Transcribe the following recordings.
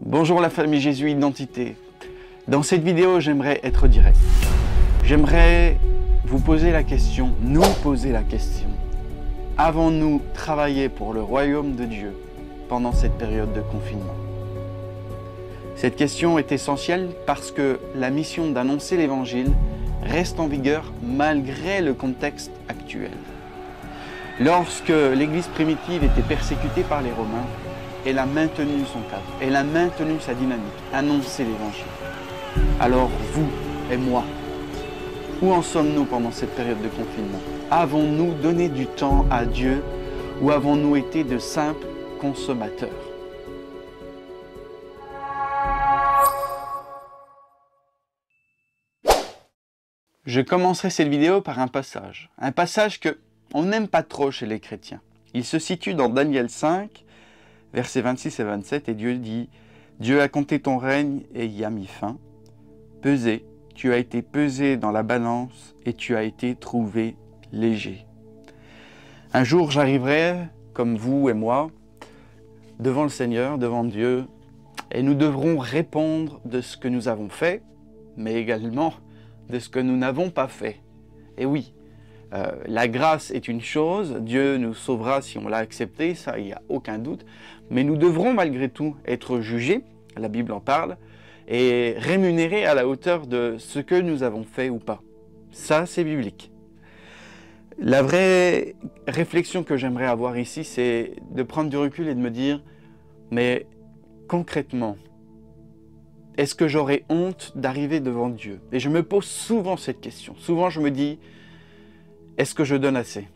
Bonjour la famille Jésus Identité. Dans cette vidéo, j'aimerais être direct. J'aimerais vous poser la question, nous poser la question. Avons-nous travaillé pour le royaume de Dieu pendant cette période de confinement? Cette question est essentielle parce que la mission d'annoncer l'Évangile reste en vigueur malgré le contexte actuel. Lorsque l'Église primitive était persécutée par les Romains, elle a maintenu son cadre, elle a maintenu sa dynamique, annoncer l'Évangile. Alors vous et moi, où en sommes-nous pendant cette période de confinement? Avons-nous donné du temps à Dieu ou avons-nous été de simples consommateurs? Je commencerai cette vidéo par un passage qu'on n'aime pas trop chez les chrétiens. Il se situe dans Daniel 5, versets 26 et 27, et Dieu dit « Dieu a compté ton règne et y a mis fin. Pesé, tu as été pesé dans la balance et tu as été trouvé léger. » Un jour, j'arriverai, comme vous et moi, devant le Seigneur, devant Dieu, et nous devrons répondre de ce que nous avons fait, mais également de ce que nous n'avons pas fait. Et oui, la grâce est une chose, Dieu nous sauvera si on l'a accepté, ça il n'y a aucun doute, mais nous devrons malgré tout être jugés, la Bible en parle, et rémunérés à la hauteur de ce que nous avons fait ou pas. Ça c'est biblique. La vraie réflexion que j'aimerais avoir ici, c'est de prendre du recul et de me dire, mais concrètement, est-ce que j'aurais honte d'arriver devant Dieu? Et je me pose souvent cette question. Souvent je me dis, est-ce que je donne assez?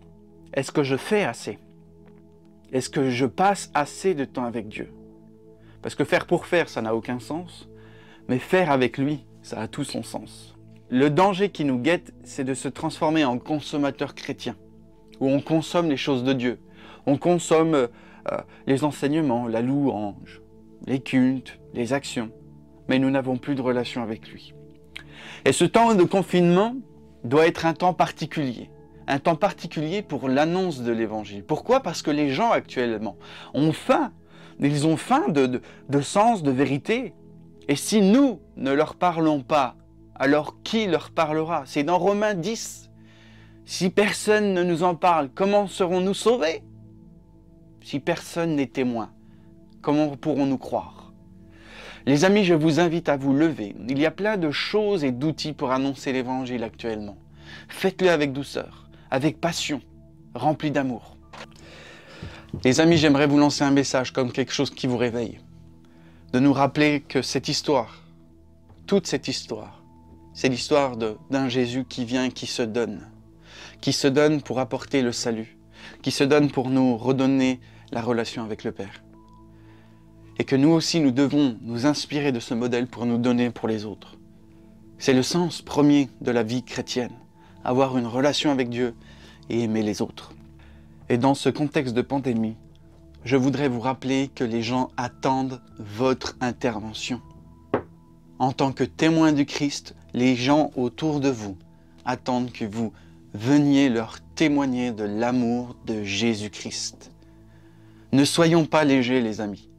Est-ce que je fais assez? Est-ce que je passe assez de temps avec Dieu? Parce que faire pour faire, ça n'a aucun sens. Mais faire avec lui, ça a tout son sens. Le danger qui nous guette, c'est de se transformer en consommateur chrétien, où on consomme les choses de Dieu. On consomme les enseignements, la louange, les cultes, les actions. Mais nous n'avons plus de relation avec lui. Et ce temps de confinement doit être un temps particulier. Un temps particulier pour l'annonce de l'Évangile. Pourquoi? Parce que les gens actuellement ont faim. Ils ont faim de sens, de vérité. Et si nous ne leur parlons pas, alors qui leur parlera? C'est dans Romains 10. Si personne ne nous en parle, comment serons-nous sauvés? Si personne n'est témoin, comment pourrons-nous croire? Les amis, je vous invite à vous lever. Il y a plein de choses et d'outils pour annoncer l'Évangile actuellement. Faites-le avec douceur, avec passion, rempli d'amour. Les amis, j'aimerais vous lancer un message comme quelque chose qui vous réveille. De nous rappeler que cette histoire, toute cette histoire, c'est l'histoire d'un Jésus qui vient et qui se donne pour apporter le salut, qui se donne pour nous redonner la relation avec le Père. Et que nous aussi, nous devons nous inspirer de ce modèle pour nous donner pour les autres. C'est le sens premier de la vie chrétienne, avoir une relation avec Dieu et aimer les autres. Et dans ce contexte de pandémie, je voudrais vous rappeler que les gens attendent votre intervention. En tant que témoins du Christ, les gens autour de vous attendent que vous veniez leur témoigner de l'amour de Jésus-Christ. Ne soyons pas légers, les amis.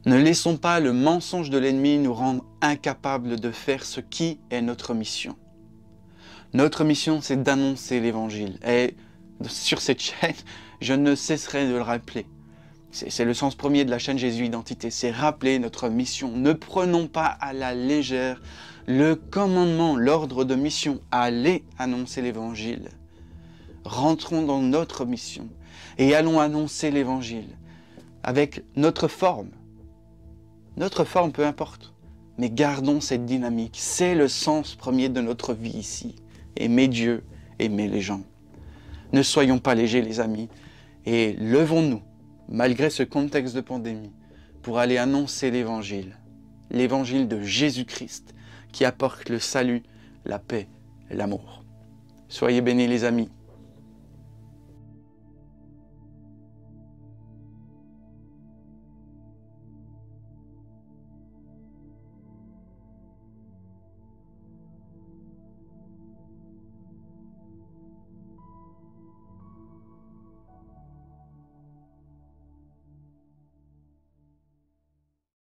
Ne laissons pas le mensonge de l'ennemi nous rendre incapables de faire ce qui est notre mission. Notre mission, c'est d'annoncer l'Évangile. Et sur cette chaîne, je ne cesserai de le rappeler. C'est le sens premier de la chaîne Jésus Identité, c'est rappeler notre mission. Ne prenons pas à la légère le commandement, l'ordre de mission. Allez annoncer l'Évangile. Rentrons dans notre mission et allons annoncer l'Évangile avec notre forme. Notre forme, peu importe, mais gardons cette dynamique. C'est le sens premier de notre vie ici. Aimer Dieu, aimer les gens. Ne soyons pas légers, les amis, et levons-nous, malgré ce contexte de pandémie, pour aller annoncer l'Évangile de Jésus-Christ, qui apporte le salut, la paix et l'amour. Soyez bénis, les amis.